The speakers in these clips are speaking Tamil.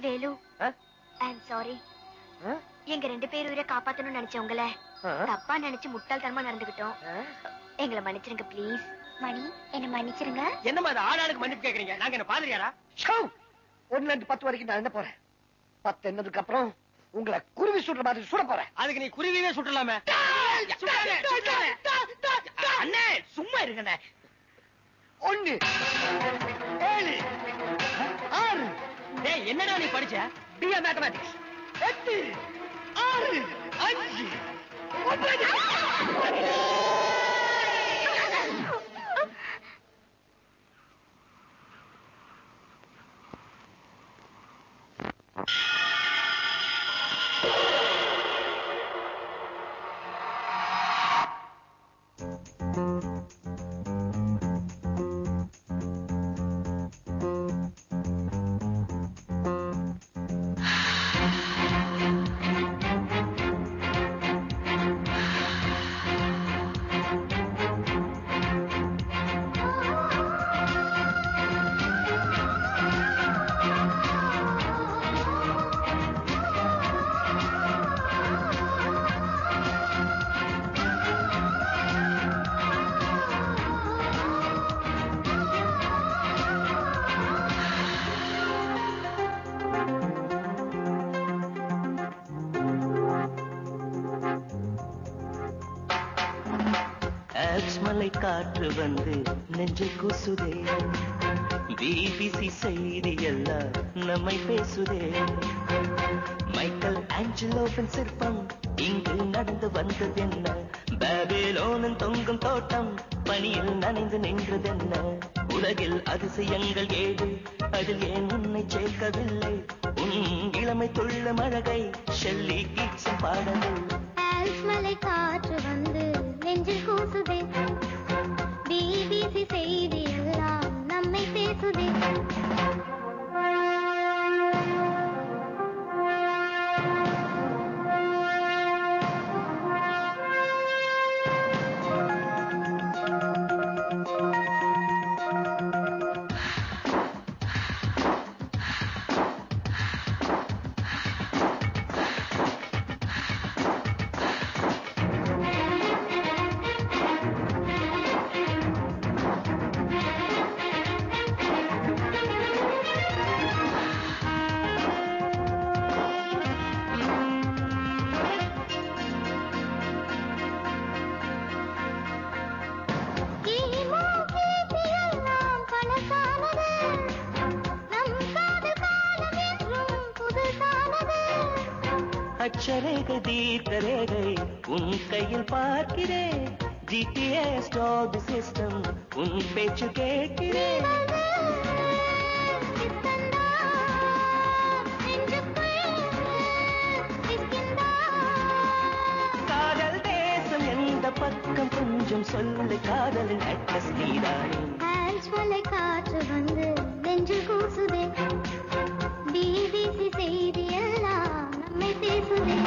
Velu, I'm sorry. எங்க 2 பேர் உயிரை காப்பாத்தணும்னு நினைச்சவங்கள தப்பா நினைச்சு முட்டாள்தனமா நடந்துகிட்டோம். எங்களை மன்னிச்சிருங்க ப்ளீஸ். மணி, என்ன மன்னிச்சிருங்க. என்னமா அது ஆளாளுக்கு மன்னிப்பு கேக்குறீங்க? நாங்க என்ன பாதிரியாரா? 1 to 10 வரைக்கும் நான் என்ன போறேன். 10 என்னதுக்கு அப்புறம் உங்களை குருவி சுடுற மாதிரி சுட போறேன். அதுக்கு நீ குருவியே சுட்டலாமே. அண்ணே சும்மா இருங்கண்ணே. 1 7 6. டேய் என்னடா நீ படிச்ச? BA mathematics. 8 6 5 9. மலை காற்று வந்து நெஞ்சை கூசுதே, பிபிசி செய்தி எல்லாம் நம்மை பேசுதே. மைக்கேல் ஆஞ்சலோவின் சிற்பம் இங்கு நடந்து வந்ததென்ன, பாபிலோனின் தொங்கும் தோட்டம் பனியில் நனைந்து நின்றதென்ன. உலகில் அதிசயங்கள் 7, அதில் ஏன் உன்னை சேர்க்கவில்லை? உன் இளமை துள்ளும் அழகை ஷெல்லி கீட்ஸும் பாடவில்லை. மலை காற்று வந்து நெஞ்சில் கூசுதே, பிபிசி செய்தி எல்லாம் நம்மை பேசுதே. அச்சரேகை தீர்க்கரேகை உன் கையில் பார்க்கிறேன், ஜிடிஎஸ் டாக் சிஸ்டம் உன் பேச்சு கேட்கிறேன். காதல் தேசம் எந்த பக்கம் கொஞ்சம் சொல்லு, காதலின் அட்ரஸ் நீதானே. மலை காற்று வந்து நெஞ்சில் கூசுதே, பிபிசி செய்தி எல்லாம் நம்மை பேசுதே.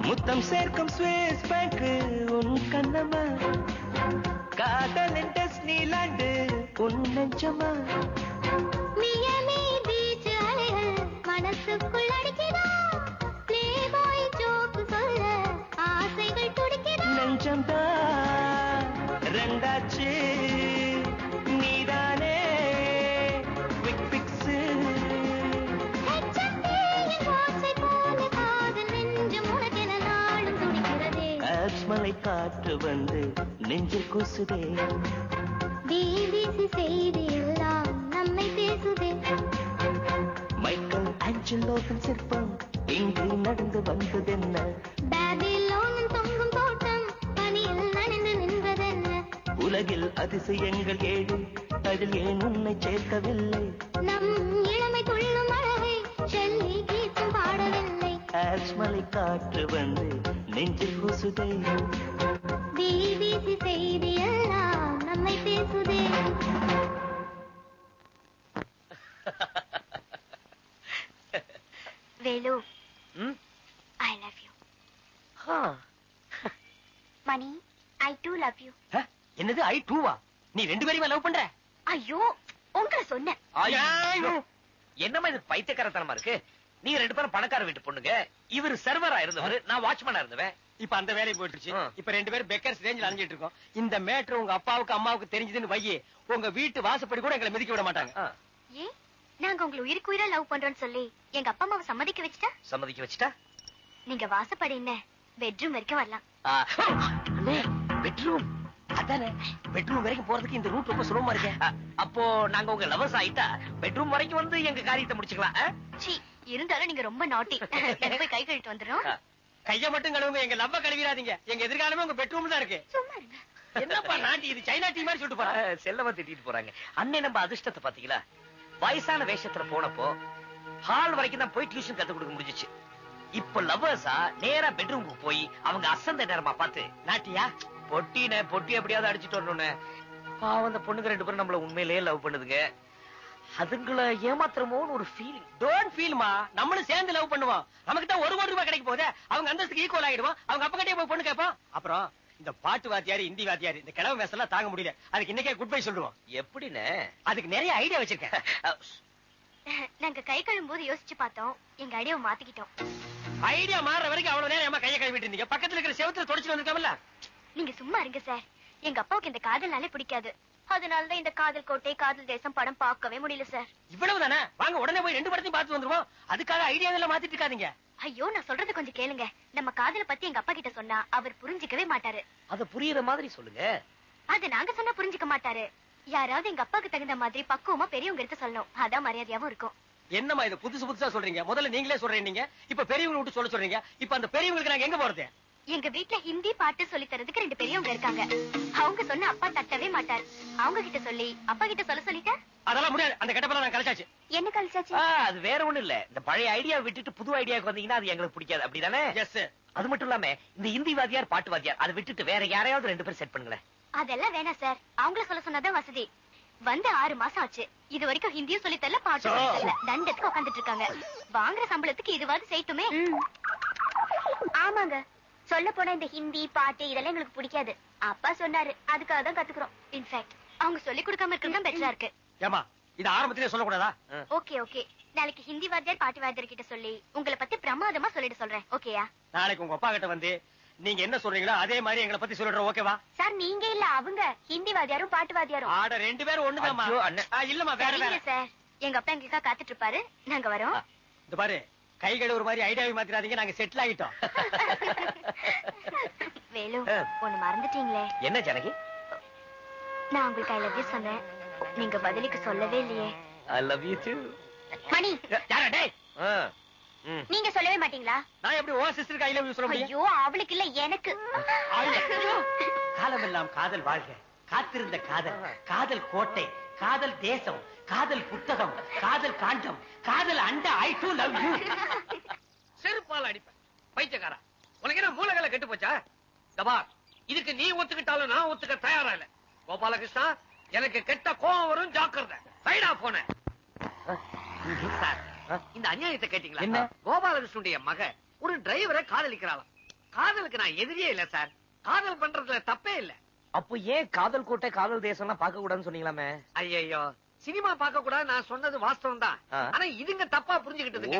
முத்தம் சேர்க்கும் ஸ்விஸ் பேங்க் உன் கண்ணமா, காதலின் டிஸ்னிலாண்டு உன் நெஞ்சமா. மியாமி பீச் அலைகள் மனசுக்குள் அடிக்கிறா, ப்ளே பாய் ஜோக் சொல்ல ஆசைகள் துடிக்கிறா. நெஞ்சம்தான் ரெண்டாச்சு நீதானே குவிக் பிக்ஸ். மலை காற்று வந்து நெஞ்சில் கூசுதே, பிபிசி செய்தி எல்லாம் நம்மை பேசுதே. மைக்கேல் ஆஞ்சலோவின் சிற்பம் இங்கு நடந்து வந்ததென்ன பாபிலோனின் தொங்கும் தோட்டம் பனியில் நனைந்து நின்றதென்ன உலகில் அதிசயங்கள் 7 அதில் ஏன் உன்னை சேர்க்கவில்லை நம் இளமை துள்ளும் அழகை சொல்லி கீதம் பாடவில்லை ஆஸ்மலை காற்று வந்து நெஞ்சில் பூசுதே பிபிசி செய்தி எல்லாம் நம்மை பேசுதே Velu I love you money I too love you என்னது ஐ டூவா? நீ 2 பேரையும் லவ் பண்ற? ஐயோ உங்களை சொன்னேன் என்னமா இது பைத்தியக்காரத்தனமா இருக்கு? நீங்க 2 பேரும் பணக்கார வீட்டு பொண்ணுங்க. இவர் சர்வரா இருந்தவர், நான் வாட்ச்மேனா இருந்தவன். இப்ப அந்த வேலையை போயிட்டுச்சு. இப்ப 2 பேரும் பெக்கர்ஸ் ரேஞ்சில் அலைஞ்சிட்டு இருக்கோம். இந்த மேட்டர் உங்க அப்பாவுக்கு அம்மாவுக்கு தெரிஞ்சதுன்னு வையே, உங்க வீட்டு வாசப்படி கூட எங்களை மிதிக்க விட மாட்டாங்க. ஏன் நாங்க உங்களை உயிருக்கு உயிரா லவ் பண்றோம்னு சொல்லி எங்க அப்பா அம்மாவை சம்மதிக்க வச்சுட்டா நீங்க வாசப்படி என்ன பெட்ரூம் வரைக்கும் வரலாம். பெட்ரூம் அதானே, பெட்ரூம் வரைக்கும் போறதுக்கு இந்த ரூட் ரொம்ப சுலபமா இருக்கு. அப்போ நாங்க உங்க லவர்ஸ் ஆயிட்டா பெட்ரூம் வரைக்கும் வந்து எங்க காரியத்தை முடிச்சுக்கலாம். சீ, இருந்தாலும் நீங்க ரொம்ப நாட்டி. போய் கை கழுவிட்டு வந்துடும். கைய மட்டும் கழுவுங்க, எங்க லவ்வ கழுவிடாதீங்க. எங்க எதிர்காலமே உங்க பெட்ரூம் தான் இருக்கு. சும்மா இருங்க. என்னப்பா நாட்டி, இது சைனா டீ மாதிரி சொல்லிட்டு போறாங்க. செல்லவா திட்டிட்டு போறாங்க. அண்ணே நம்ம அதிர்ஷ்டத்தை பாத்தீங்களா? வயசான வேஷத்துல போனப்போ ஹால் வரைக்கும் தான் போய் டியூஷன் கத்து கொடுக்க முடிஞ்சிச்சு. இப்ப லவ்வர்ஸா நேரா பெட்ரூமுக்கு போய் அவங்க அசந்த நேரமா பார்த்து நாட்டியா பொட்டி எப்படியாவது அடிச்சுட்டு வரணும்னு. பாவம் அந்த பொண்ணுங்க 2 பேரும் நம்மள உண்மையிலேயே லவ் பண்ணுதுங்க. அதுங்களை ஏமாத்திரமோன்னு ஒரு ஃபீலிங். டோன்ட் ஃபீல்மா, நம்மளும் சேர்ந்து லவ் பண்ணுவோம். நமக்கு தான் 1 கோடி ரூபாய் கிடைக்க போதே. அவங்க அந்தஸ்துக்கு ஈக்குவல் ஆகிடுவோம். அவங்க அப்ப கிட்டே போய் பொண்ணு கேட்போம். அப்புறம் இந்த பாட்டு வாத்தியாரு, இந்தி வாத்தியாரு, இந்த கிழமை வேசெல்லாம் தாங்க முடியல. அதுக்கு இன்னைக்கே குட் பை சொல்லுவோம். எப்படின்னு அதுக்கு நிறைய ஐடியா வச்சிருக்கேன். நாங்க கை கழுவும் போது யோசிச்சு பார்த்தோம், எங்க ஐடியாவை மாத்திக்கிட்டோம். ஐடியா மாறுற வரைக்கும் அவ்வளவு நேரம் ஏமா கையை கழுவிட்டு இருந்தீங்க? பக்கத்துல இருக்கிற செவத்துல தொடச்சு வந்துட்டோம்ல. நீங்க சும்மா இருங்க சார். எங்க அப்பாவுக்கு இந்த காதல்னாலே பிடிக்காது. அதனாலதான் இந்த காதல் கோட்டை காதல் தேசம் படம் பார்க்கவே முடியல சார். இவ்வளவுதானே? வாங்க உடனே போய் 2 படத்தையும் பார்த்து வந்துருவோம். அதுக்காக ஐடியாவெல்லாம் மாத்திட்டு இருக்காதீங்க. ஐயோ, நான் சொல்றது கொஞ்சம் கேளுங்க. நம்ம காதலை பத்தி எங்க அப்பா கிட்ட சொன்னா அவர் புரிஞ்சுக்கவே மாட்டாரு. அத புரியுற மாதிரி சொல்லுங்க. அது நாங்க சொன்னா புரிஞ்சுக்க மாட்டாரு. யாராவது எங்க அப்பாக்கு தகுந்த மாதிரி பக்குவமா பெரியவங்க எடுத்து சொல்லணும். அதான் மரியாதையாவும் இருக்கும். என்னமா இது புதுசா சொல்றீங்க? முதல்ல நீங்களே சொல்றீங்க, இப்ப பெரியவங்களை விட்டு சொல்றீங்க. இப்ப அந்த பெரியவங்களுக்கு நாங்க எங்க போறது? எங்க வீட்டுல ஹிந்தி பாட்டு சொல்லி தரதுக்கு 2 பெரியவங்க இருக்காங்க. அவங்க சொன்ன அப்பா தட்டவே மாட்டார். அவங்க கிட்ட சொல்லி அப்பா கிட்ட சொல்லிட்ட. அதெல்லாம் முடியாது. அந்த கெட்டப்பெல்லாம் நான் கழிச்சாச்சு. என்ன கழிச்சாச்சு? அது வேற ஒண்ணும் இல்ல. இந்த பழைய ஐடியா விட்டுட்டு புது ஐடியாக்கு வந்தீங்கன்னா அது எங்களுக்கு பிடிக்காது. அப்படிதானே? எஸ். அது மட்டும் இல்லாம இந்த ஹிந்தி வாத்தியார் பாட்டு வாத்தியார் அதை விட்டுட்டு வேற யாரையாவது 2 பேர் செட் பண்ணுங்களேன். அதெல்லாம் வேணாம் சார். அவங்கள சொன்னதான் வசதி. வந்து 6 மாசம் ஆச்சு. இது வரைக்கும் ஹிந்தியும் சொல்லி தரல, பாட்டு சொல்லி தரல. தண்டத்துக்கு உட்காந்துட்டு இருக்காங்க. வாங்குற சம்பளத்துக்கு இதுவாது செய்யட்டுமே. ஆமாங்க, சொல்ல போனா இந்த ஹிந்தி பாட்டு இதெல்லாம் எங்களுக்கு பிடிக்காது. அப்பா சொன்னாரு, அதுக்காக தான் கத்துக்கிறோம். இன்ஃபேக்ட் அவங்க சொல்லி கொடுக்காம இருக்கிறது தான் பெட்டரா இருக்கு. ஏமா, இது ஆரம்பத்திலே சொல்லக்கூடாதா? ஓகே. நாளைக்கு ஹிந்தி வாத்தியார் பாட்டு வாத்தியார் கிட்ட சொல்லி உங்களை பத்தி பிரமாதமா சொல்லிட்டு சொல்றேன். ஓகேயா? நாளைக்கு உங்க அப்பா கிட்ட வந்து நீங்க என்ன சொல்றீங்களோ அதே மாதிரி எங்களை பத்தி சொல்றோம். ஓகேவா? சார், நீங்க இல்ல அவங்க. ஹிந்தி வாத்தியாரும் பாட்டு வாத்தியாரும். ஆட 2 பேரும் ஒண்ணுதாம்மா. இல்லம்மா, வேற வேற சார். எங்க அப்பா எங்களுக்கா காத்துட்டு இருப்பாரு. நாங்க வரோம். இந்த பாரு, கை கழுவுற மாதிரி ஐடியாவை மாத்திராதீங்க. நாங்க செட்டில் ஆகிட்டோம். வேலு, ஒண்ணு மறந்துட்டீங்களே. என்ன ஜனகி? நான் உங்களுக்கு ஐ லவ் யூ சொன்னேன். நீங்க பதிலுக்கு சொல்லவே இல்லையே. I love you too. மணி, யாரா டேய்? நீங்க சொல்லவே மாட்டீங்களா? நான் எப்படி ஓ சிஸ்டருக்கு ஐ லவ் யூ சொல்ல முடியும்? ஐயோ, அவளுக்கு இல்ல, எனக்கு. காலமெல்லாம் காதல் வாழ்க, காத்திருந்த காதல், காதல் கோட்டை, காதல் தேசம், காதல் புத்தகம், காதல் காண்டம், காதல் அண்ட. ஐ டூ லவ் யூ. செருப்பால் அடிப்பேன் பைத்தியக்காரா. உனக்கு என்ன மூலகளை கெட்டு போச்சா? தபா, இதுக்கு நீ ஒத்துக்கிட்டாலும் நான் ஒத்துக்க தயாரா இல்ல. கோபாலகிருஷ்ணா, எனக்கு கெட்ட கோபம் வரும், ஜாக்கிரதை. சைடா போன சார், இந்த அநியாயத்தை கேட்டீங்களா? என்ன? கோபாலகிருஷ்ணனுடைய மக ஒரு டிரைவரை காதலிக்கிறாளாம். காதலுக்கு நான் எதிரியே இல்ல சார். காதல் பண்றதுல தப்பே இல்ல. அப்போ ஏன் காதல் கோட்டை காதல் தேசம்லாம் பார்க்க கூடாதுன்னு சொன்னீங்களாமே? ஐயோ, சினிமா பார்க்க கூடாது நான் சொன்னது வாஸ்தவம் தான். ஆனா இதுங்க தப்பா புரிஞ்சுக்கிட்டதுங்க.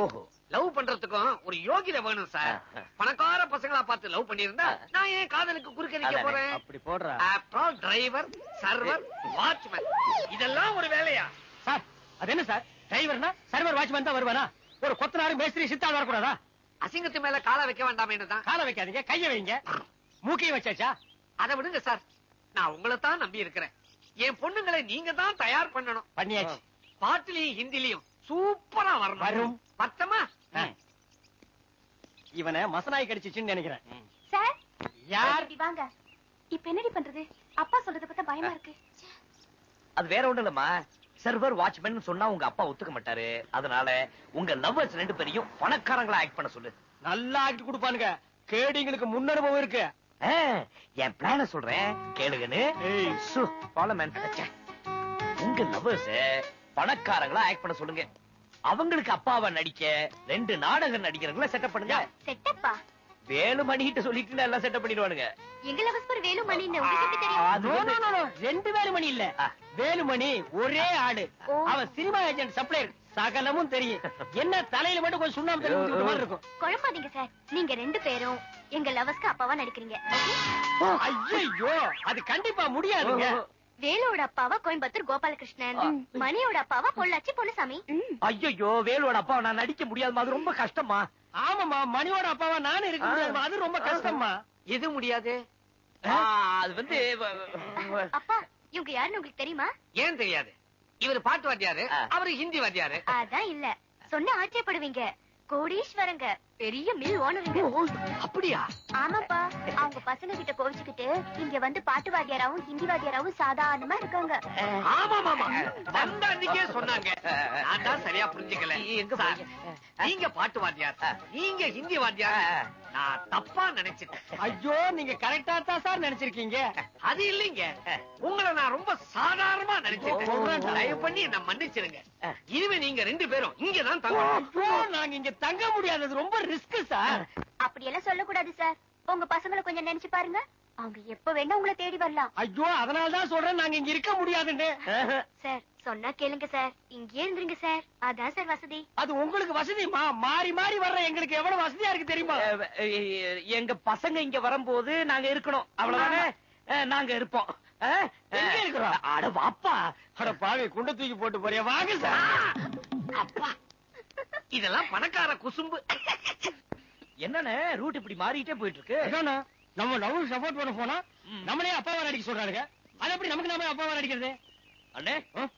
லவ் பண்றதுக்கும் ஒரு யோகிதை வேணும் சார். பணக்கார பசங்களா பார்த்து லவ் பண்ணிருந்தா நான் ஏன் காதலுக்கு குறுக்க நிக்க போறேன்? அப்படி போடுற. அப்புறம் டிரைவர், சர்வர், வாட்ச்மேன் இதெல்லாம் ஒரு வேலையா சார்? அது என்ன சார், டிரைவர்னா சர்வர் வாட்ச்மேன் தான் வருவானா? ஒரு கொத்தனாரு மேஸ்திரி சித்தாள் வரக்கூடாதா? அசிங்கத்து மேல காலை வைக்க வேண்டாம் தான். காலை வைக்காதீங்க, கைய வைங்க. மூக்கையும் வச்சாச்சா? அதை விடுங்க சார். நான் உங்களை தான் நம்பி இருக்கிறேன். என் பொண்ணுங்களை நீங்க தான் தயார் பண்ணணும். பண்ணியாச்சு. பாட்டுலயும் ஹிந்திலையும் சூப்பரா வரும். பத்தமா? இவனை மசனாய் கடிச்சிச்சுன்னு நினைக்கிறேன். சார் யார்? இப்படி வாங்க. இப்ப என்னடி பண்றது? அப்பா சொல்றத பார்த்தா பயமா இருக்கு. அது வேற ஒண்ணு இல்லம்மா, சர்வர் வாட்ச்மேன் சொன்னா உங்க அப்பா ஒத்துக்க மாட்டாரு. அதனால உங்க லவ்வர்ஸ் 2 பேரையும் பணக்காரங்களா ஆக்ட் பண்ண சொல்லு. நல்லா ஆக்ட் கொடுப்பானுங்க. கேடிங்களுக்கு முன்னனுபவம் இருக்கு. என் பிளான சொல்றேன் கேளுங்கன்னு. உங்க லவ்வர்ஸ் பணக்காரங்களா ஆக்ட் பண்ண சொல்லுங்க. அவங்களுக்கு அப்பாவை நடிக்க 2 நாடக நடிகர்களை செட்டப் பண்ணுங்க. செட்டப்பா? வேலுமணிகிட்ட சொல்லிட்டு எல்லாம் செட்டப் பண்ணிடுவானுங்க. எங்க லவர்ஸ் பேர் வேலுமணின்னு உங்களுக்கு எப்படி தெரியும்? அது வந்து- 2 வேலுமணி இல்ல, வேலுமணி ஒரே ஆளு. அவன் சினிமா ஏஜென்ட், சப்ளையர், சகலமும் தெரியும். என்ன தலையில மட்டும் கொஞ்சம் சுண்ணாம்பு தண்ணி ஊத்தி விட்ட மாதிரி இருக்கும். குழப்பாதீங்க சார். நீங்க 2 பேரும் எங்க லவர்ஸ்க்கு அப்பாவா நடிக்கிறீங்க. ஐயோ, அது கண்டிப்பா முடியாதுங்க. வேலுவோட அப்பாவா கோயம்புத்தூர் கோபாலகிருஷ்ணன், மணியோட அப்பாவா பொள்ளாச்சி பொன்னுசாமி. ஐயோ, வேலுவோட அப்பாவை நான் நடிக்க முடியாதுமா, அது ரொம்ப கஷ்டமா. ஆமாமா, மணியோட அப்பாவா நானும் இருக்க முடியாதுமா, அது ரொம்ப கஷ்டமா. எது முடியாது? அது வந்து அப்பா, இவங்க யாருன்னு உங்களுக்கு தெரியுமா? ஏன் தெரியாது? இவர் பாட்டு வாத்தியாரு, அவரு ஹிந்தி வாத்தியாரு. அதான் இல்ல, சொன்ன ஆச்சரியப்படுவீங்க. கோடீஸ்வரங்க, பெரிய மில் ஓனருங்க. அப்படியா? ஆமாப்பா, அவங்க பசங்க கிட்ட கோவிச்சுக்கிட்டு இங்க வந்து பாட்டு வாத்தியாராவும் ஹிந்தி வாத்தியாராவும் சாதாரணமா இருக்காங்க. ஆமா வந்த அன்னைக்கே சொன்னாங்க. நான் தான் சரியா புரிஞ்சுக்கல. சார், நீங்க பாட்டு வாத்தியார், நீங்க ஹிந்தி வாத்தியார். நான் தப்பா நினைச்சிட்டேன். ஐயோ, நீங்க கரெக்டா தான் சார் நினைச்சிருக்கீங்க. அது இல்லைங்க, உங்களை நான் ரொம்ப சாதாரணமா நினைச்சிட்டேன். தயவு பண்ணி என்ன மன்னிச்சிருங்க. இனிமே நீங்க 2 பேரும் இங்கதான் தங்கணும். ஐயோ, நாங்க இங்க தங்க முடியாதது ரொம்ப ரிஸ்க் சார். அப்படியெல்லாம் சொல்லக்கூடாது சார். உங்க பசங்களை கொஞ்சம் நினைச்சு பாருங்க. அவங்க எப்ப வேணா உங்களை தேடி வரலாம். ஐயோ, அதனாலதான் சொல்றேன் நாங்க இங்க இருக்க முடியாதுன்னு. சார், சொன்னா கேளுங்க சார். இங்கே இருந்துருங்க சார். அதான் சார் வசதி. அது உங்களுக்கு வசதிமா? மாறி மாறி வர்ற எங்களுக்கு எவ்வளவு வசதியா இருக்கு தெரியுமா? எங்க பசங்க இங்க வரும்போது நாங்க இருக்கணும், அவ்வளவுதானே? நாங்க இருப்போம். எங்க இருக்கிறோம்? அட வாப்பா. அட பாவி, குண்ட தூக்கி போட்டு போறியா? வாங்க சார். அப்பா, இதெல்லாம் பணக்கார குசும்பு. என்னன்னு ரூட் இப்படி மாறிட்டே போயிட்டு இருக்கு. அதானே, நம்ம லவ் சப்போர்ட் பண்ண போனா நம்மளே அப்பாவா நடிக்க சொல்றாங்க. அது எப்படி நமக்கு நாம அப்பாவா நடிக்கிறது? அண்ணே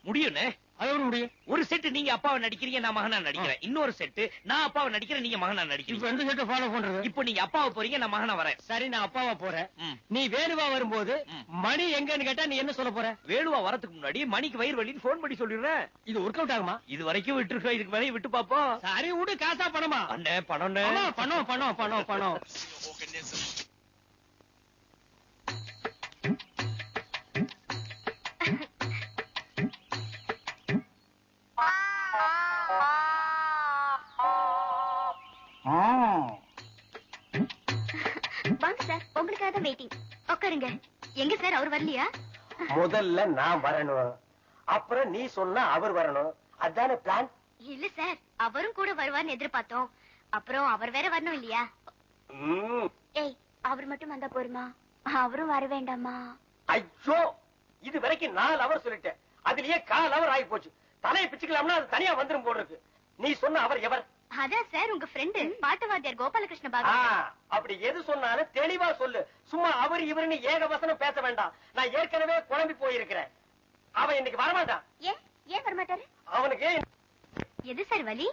முடியும்ண்ணே. அது ஒரு முடியும். ஒரு செட் நீங்க அப்பாவை நடிக்கிறீங்க, நான் மகனா நடிக்கிறேன். இன்னொரு செட் நான் அப்பாவை நடிக்கிறேன், நீங்க மகனா இப்ப நடிக்கிறீங்க. எந்த செட்டை ஃபாலோ பண்றது? இப்போ நீங்க அப்பாவை போறீங்க, நான் மகனா வரேன். சரி, நான் அப்பாவா போறேன். ம். நீ வேலுவா வரும்போது மணி எங்கன்னு கேட்டா நீ என்ன சொல்ல போற? வேலுவா வரதுக்கு முன்னாடி மணிக்கு வயிறு வலின்னு போன் பண்ணி சொல்லிடுறேன். இது ஒர்க் அவுட் ஆகுமா? இது வரைக்கும் விட்டுருக்கோம், இதுக்கு மேலே விட்டு பாப்போம். சரி விடு, காசா பணமா? அண்ணே பணம் பணம். வாங்க சார், உங்களுக்காக தான் வெயிட்டிங். உட்காருங்க. எங்க சார், அவர் வரலையா? முதல்ல நான் வரணும், அப்புறம் நீ சொன்னா அவர் வரணும். அதானே பிளான்? இல்ல சார், அவரும் கூட வருவார்னு எதிர்பார்த்தோம். அப்புறம் அவர் வேற வரணும் இல்லையா? ஏய், அவர் மட்டும் வந்தா போருமா? அவரும் வர வேண்டாமா? ஐயோ, இது வரைக்கும் 4 அவர் சொல்லிட்டேன். அதுலயே 1/4 அவர் ஆகி போச்சு. தலையை பிச்சுக்கலாம்னா அது தனியா வந்துரும் போல இருக்கு. நீ சொன்ன அவர் எவர்? அதான் சார், உங்க ஃப்ரெண்டு பாட்டு வாத்தியார் கோபாலகிருஷ்ண ஆ, பாகவதர். அப்படி எது சொன்னாலும் தெளிவா சொல்லு. சும்மா அவர் இவருன்னு ஏகவசனம் பேச வேண்டாம். நான் ஏற்கனவே குழம்பி போயிருக்கிறேன். அவன் இன்னைக்கு வரமாட்டான். ஏன் வரமாட்டாரு? அவனுக்கு எது சார் வலி?